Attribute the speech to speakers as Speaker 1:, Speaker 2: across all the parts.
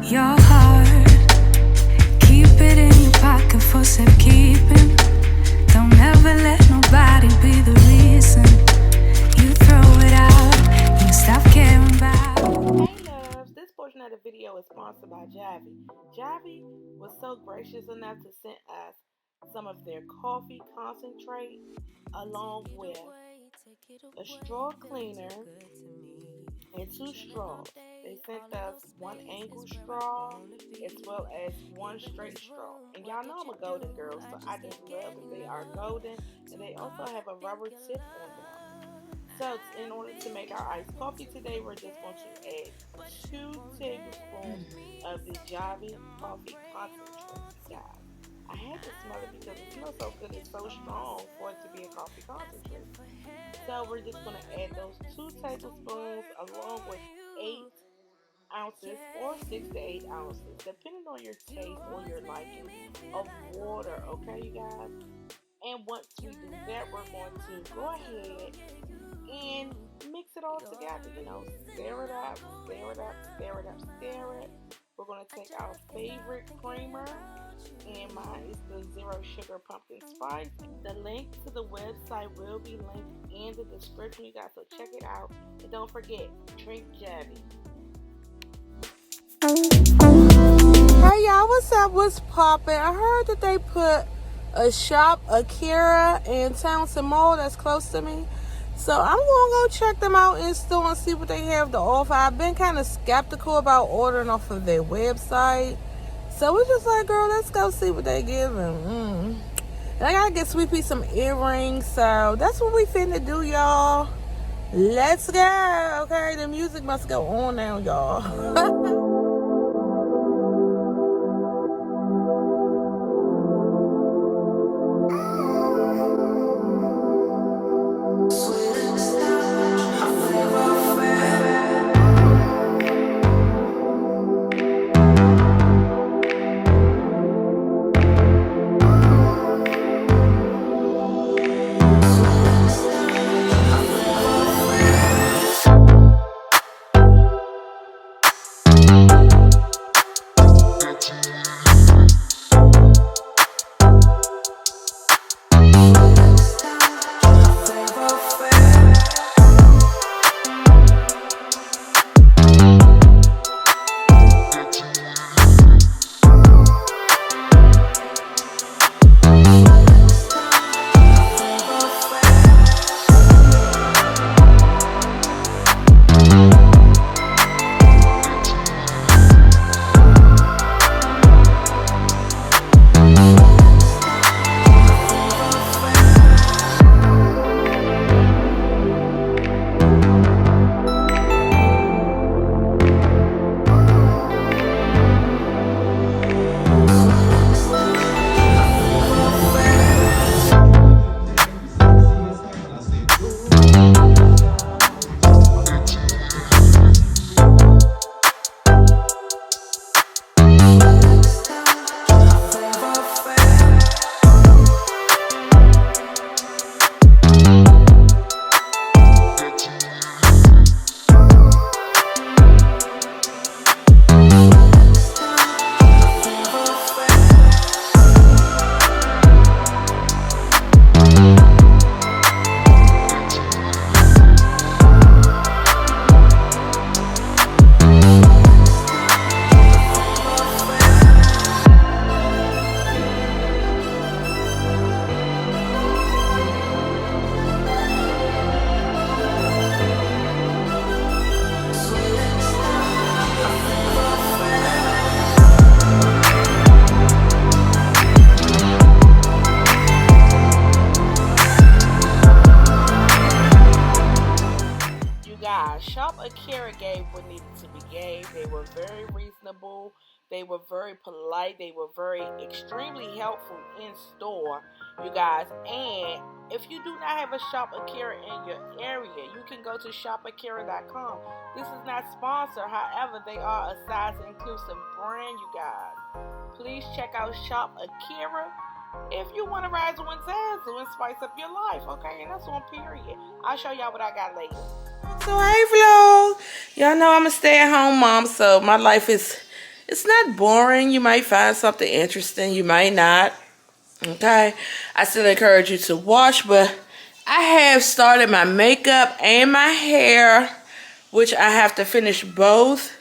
Speaker 1: your heart. Keep it in your pocket for safekeeping. Don't ever let nobody be the reason you throw it out. You stop caring about.
Speaker 2: Hey loves, this portion of the video is sponsored by Javy. Javy was so gracious enough to send us some of their coffee concentrate along with a straw cleaner and 2 straws. They sent us 1 angle straw as well as 1 straight straw. And y'all know I'm a golden girl, so I just love that they are golden, and they also have a rubber tip on them. So in order to make our iced coffee today, we're just going to add 2 tablespoons of the Javy Coffee concentrate, guys. I had to smell it because it smells so good. It's so strong for it to be a coffee concentrate. So we're just going to add those 2 tablespoons along with 8 ounces or 6 to 8 ounces, depending on your taste or your liking, of water, okay, you guys? And once we do that, we're going to go ahead and mix it all together, stir it up, stir it up, stir it up, stir it. We're going to take our favorite creamer, and mine is the 0 sugar pumpkin spice. The link to the website will be linked in the description, you guys, so check it out. And don't forget, drink Javy.
Speaker 3: Hey y'all, what's up? What's poppin'? I heard that they put a shop, Akira, in Townsend Mall that's close to me. So I'm gonna go check them out in store and see what they have to offer. I've been kind of skeptical about ordering off of their website. So we're just like, girl, let's go see what they giving. And I gotta get Sweet Pea some earrings. So that's what we finna do, y'all. Let's go. Okay, the music must go on now, y'all.
Speaker 2: Shop Akira gave what needed to be gave. They were very reasonable. They were very polite. They were very extremely helpful in store, you guys. And if you do not have a Shop Akira in your area, you can go to shopakira.com. This is not sponsored. However, they are a size inclusive brand, you guys. Please check out Shop Akira if you want to rise one zazzle and spice up your life, okay? And that's on period. I'll show y'all what I got later. So hey vlog, y'all know I'm a stay-at-home mom, so my life is
Speaker 3: It's not boring. You might find something interesting. You might not. Okay? I still encourage you to watch, but I have started my makeup and my hair, which I have to finish both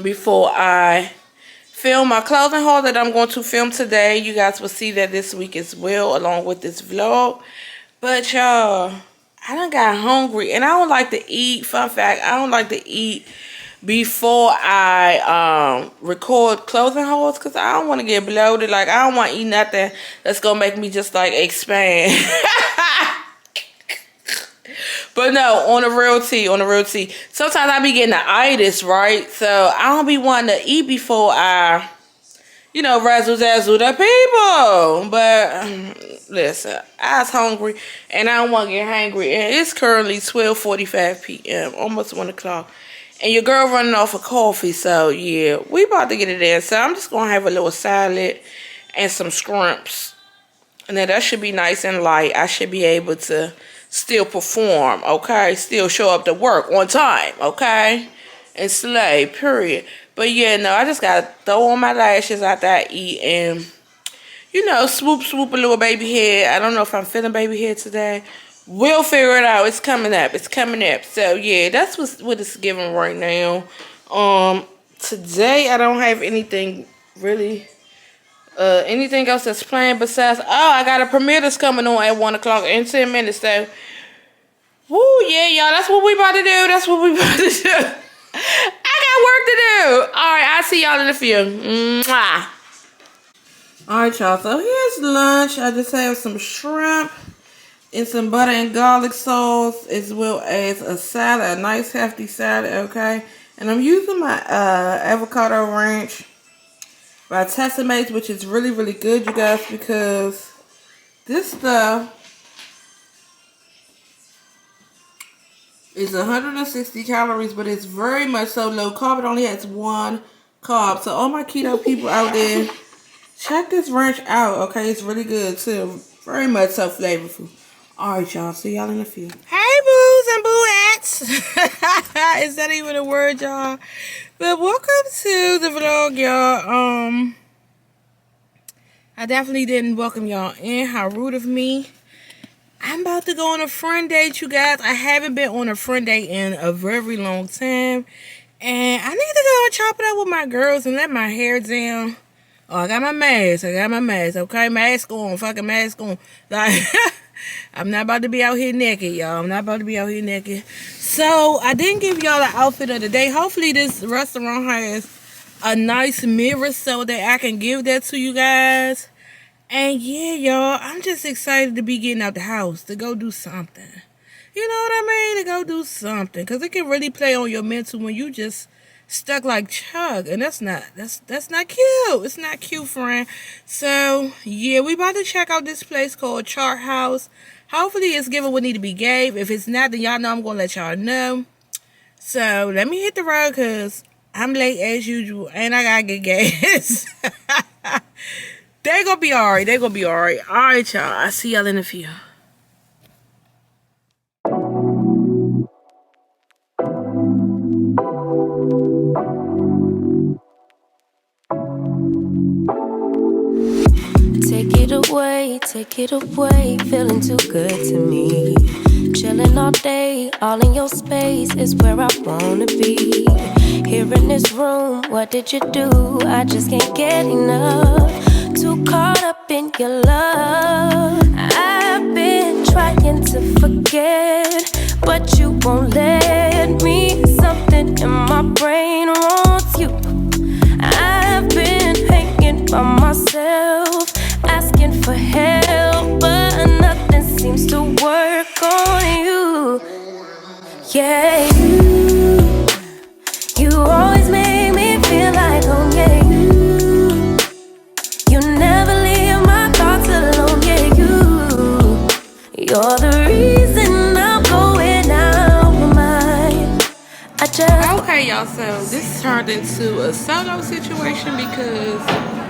Speaker 3: before I film my clothing haul that I'm going to film today. You guys will see that this week as well, along with this vlog. But y'all, I done got hungry, and I don't like to eat. Fun fact, I don't like to eat before I record clothing hauls, because I don't want to get bloated. Like, I don't want to eat nothing that's going to make me just, like, expand. But no, on the real tea, sometimes I be getting the itis, right? So I don't be wanting to eat before I, you know, razzle-dazzle the people. But listen, I was hungry, and I don't want to get hangry. And it's currently 12:45 p.m., almost 1 o'clock. And your girl running off of coffee, so yeah, we about to get it in. So I'm just going to have a little salad and some scrimps. And then that should be nice and light. I should be able to still perform, okay? Still show up to work on time, okay? And slay, period. But yeah, no, I just got to throw on my lashes after I eat and, you know, swoop a little baby head. I don't know if I'm feeling baby head today. We'll figure it out. It's coming up. So yeah, that's what it's giving right now. Today I don't have anything really, anything else that's planned besides, I got a premiere that's coming on at 1 o'clock in 10 minutes. So, woo, yeah, y'all, that's what we about to do. I got work to do. All right, I'll see y'all in a few. Mwah. All right, y'all, so here's lunch. I just have some shrimp and some butter and garlic sauce, as well as a salad, a nice hefty salad, okay? And I'm using my avocado ranch by Tiffaney, which is really, really good, you guys, because this stuff is 160 calories, but it's very much so low carb. It only has 1 carb. So all my keto people out there, check this ranch out, okay? It's really good, too. Very much so flavorful. All right, y'all. See y'all in a few. Hey, boos and booettes. Is that even a word, y'all? But welcome to the vlog, y'all. I definitely didn't welcome y'all in. How rude of me. I'm about to go on a friend date, you guys. I haven't been on a friend date in a very long time. And I need to go and chop it up with my girls and let my hair down. Oh, I got my mask. Okay? Mask on. Fucking mask on. Like... I'm not about to be out here naked, y'all. So, I didn't give y'all the outfit of the day. Hopefully, this restaurant has a nice mirror so that I can give that to you guys. And, yeah, y'all, I'm just excited to be getting out the house to go do something. You know what I mean? To go do something. Because it can really play on your mental when you just stuck like Chug. And that's not cute. It's not cute, friend. So, yeah, we about to check out this place called Chart House. Hopefully, it's giving what need to be gave. If it's not, then y'all know I'm going to let y'all know. So, let me hit the road because I'm late as usual. And I got to get gas. They going to be all right. All right, y'all. I'll see y'all in a few.
Speaker 1: Take it away, feeling too good to me. Chilling all day, all in your space is where I wanna be. Here in this room, what did you do? I just can't get enough. Too caught up in your love. I've been trying to forget, but you won't let me. Something in my brain wants you. I've been hanging by myself, asking for help, but nothing seems to work on you. Yeah, you always make me feel like home. Yeah, you never leave my thoughts alone. Yeah, you're the reason I'm going out my mind.
Speaker 3: Okay, y'all, so this turned into a solo situation because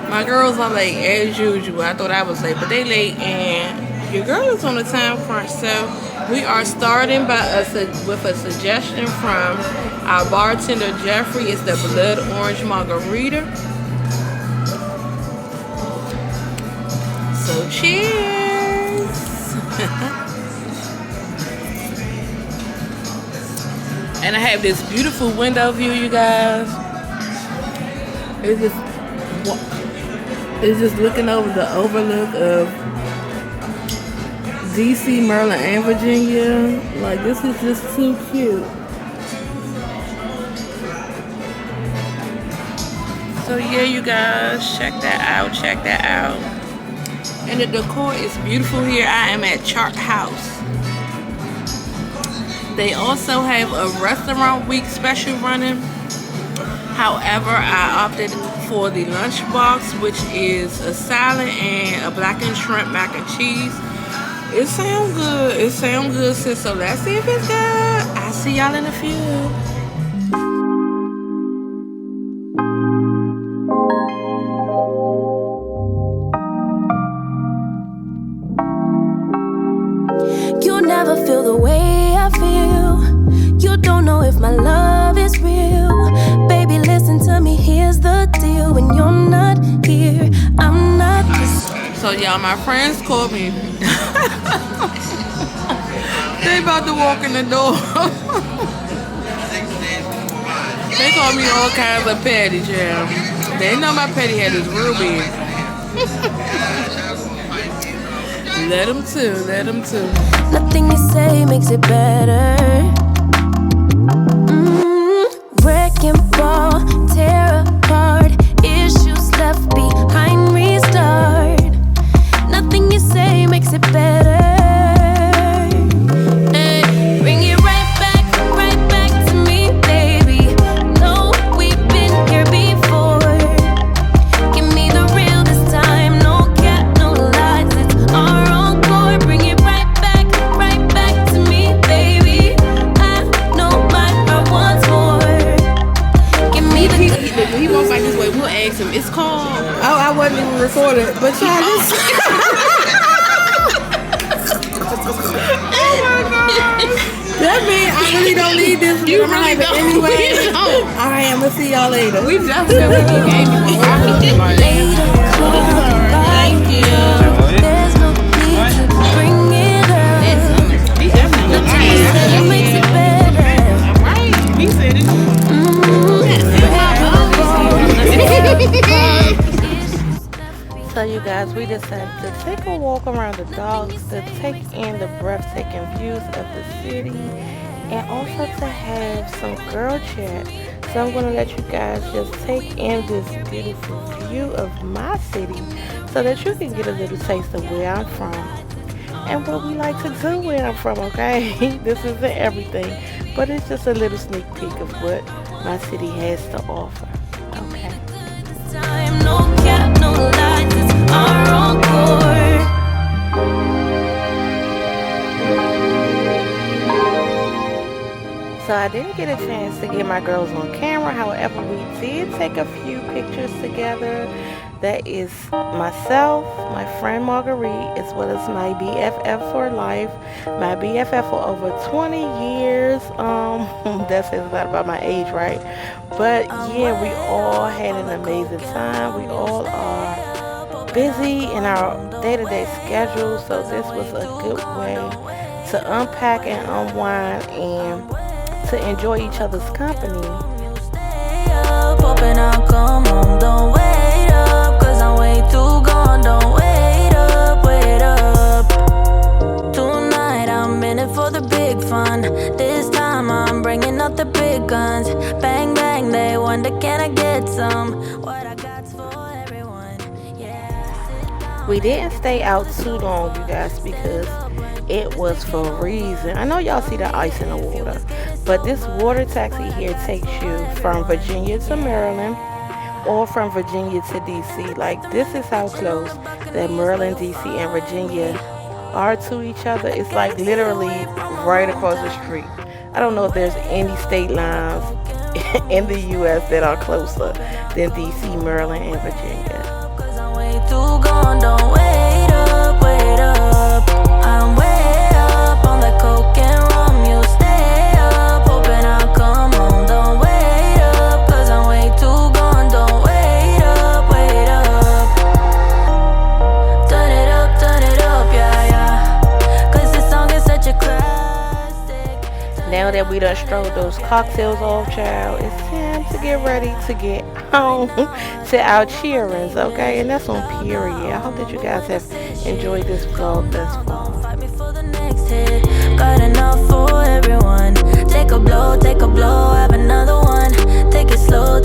Speaker 3: my girls are late as usual. I thought I was late, but they late, and your girl is on the time crunch. So we are starting with a suggestion from Our bartender Jeffrey is the blood orange margarita. So cheers. And I have this beautiful window view, you guys. It's just looking over the overlook of DC, Maryland, and Virginia. Like, this is just too cute. So yeah, you guys, check that out, check that out. And the decor is beautiful here. I am at Chart House. They also have a restaurant week special running. However, I opted for the lunchbox, which is a salad and a blackened shrimp mac and cheese. It sounds good. It sounds good, sis. So let's see if it's good. I'll see y'all in a few.
Speaker 1: You never feel the way I feel. You don't know if my love is real. Baby, listen to me, here's the deal. When you're not here, I'm not this.
Speaker 3: So y'all, my friends called me. They about to walk in the door. They called me all kinds of petty, child. They know my petty head is real big. Let them too, let them too.
Speaker 1: Nothing you say makes it better. Wreck and fall, tear apart. Issues left behind, restart. Nothing you say makes it better. Hey, bring it right back to me, baby. No, we've been here before. Give me the real this time. No cap, no lies. It's our encore. Bring it right back to me, baby. I know my heart wants more. Give me the.
Speaker 3: He walks like this way. We'll ask him. It's called.
Speaker 2: Oh, I wasn't even recording, but y'all just. That means I really don't need this.
Speaker 3: You really don't.
Speaker 2: Anyway. Alright, I'm gonna see y'all later.
Speaker 3: We definitely gave you Thank you.
Speaker 1: There's no need to bring it up.
Speaker 3: He definitely
Speaker 1: It makes it better.
Speaker 3: Right. He said it. So you guys, we decided to take a walk around the docks, to take in the breathtaking views of the city, and also to have some girl chat. So I'm going to let you guys just take in this beautiful view of my city so that you can get a little taste of where I'm from and what we like to do where I'm from, okay? This isn't everything, but it's just a little sneak peek of what my city has to offer, okay?
Speaker 1: Time, no cap, no lies, it's our encore.
Speaker 3: So I didn't get a chance to get my girls on camera. However, we did take a few pictures together. That is myself, my friend Marguerite, as well as my BFF for life. My BFF for over 20 years. That says a lot about my age, right? But yeah, we all had an amazing time. We all are busy in our day-to-day schedule, so this was a good way to unpack and unwind and to enjoy each other's company.
Speaker 1: Stay up, open up, come home, don't wait up, 'cause I'm way too gone, don't wait up, wait up. Tonight I'm in it for the big fun. This time I'm bringing out the big guns. Bang, bang, they wonder, can I get some? What I got's for everyone, yeah.
Speaker 3: We didn't stay out too long, you guys, because it was for a reason. I know y'all see the ice in the water, but this water taxi here takes you from Virginia to Maryland or from Virginia to DC. Like, this is how close that Maryland, DC, and Virginia are to each other. It's like literally right across the street. I don't know if there's any state lines in the U.S. that are closer than DC, Maryland, and Virginia.
Speaker 1: 'Cause I'm way too gone, don't wait up, wait up. I'm way up on the coke and rum, you stay up, hoping I'll come home, don't
Speaker 2: throw those cocktails off, child. It's time to get ready to get home to our cheerings, okay? And that's on period. I hope that you guys have enjoyed this vlog thus far.
Speaker 1: Got enough for everyone. Take a blow, have another one. Take it slow,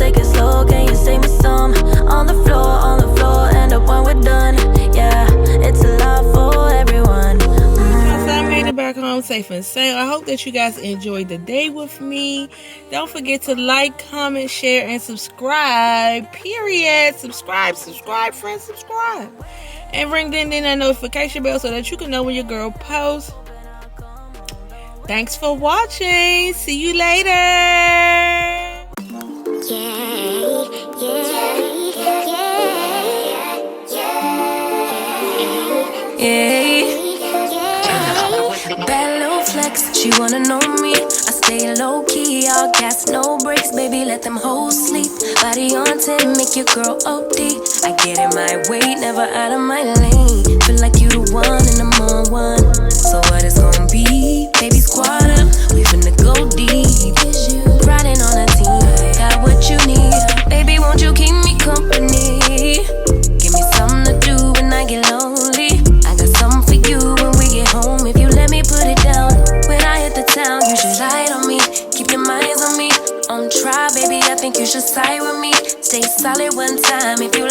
Speaker 1: can you save me some? On the floor, end up when we're done. Yeah, it's a lot for everyone.
Speaker 3: I made it back home safe and sound. I hope that you guys enjoyed the day with me. Don't forget to like, comment, share, and subscribe. Period. Subscribe, friends, subscribe. And ring that notification bell so that you can know when your girl posts. Thanks for watching. See you later.
Speaker 1: Bad little flex, she wanna know me. I stay low key, all gas, no brakes. Baby, let them hoes sleep. Body on 10, make your girl OD. I get in my way, never out of my lane. Feel like you the one and I'm on one. So what it's gonna be? Baby, squad up, we finna go deep. Riding on a team, got what you need. Baby, won't you keep me company? Give me something to do when I get lonely. I got something for you when we get home. If you let me put it down, when I hit the town, you should slide on me. Keep your minds on me. On try, baby, I think you should side with me. Stay solid one time if you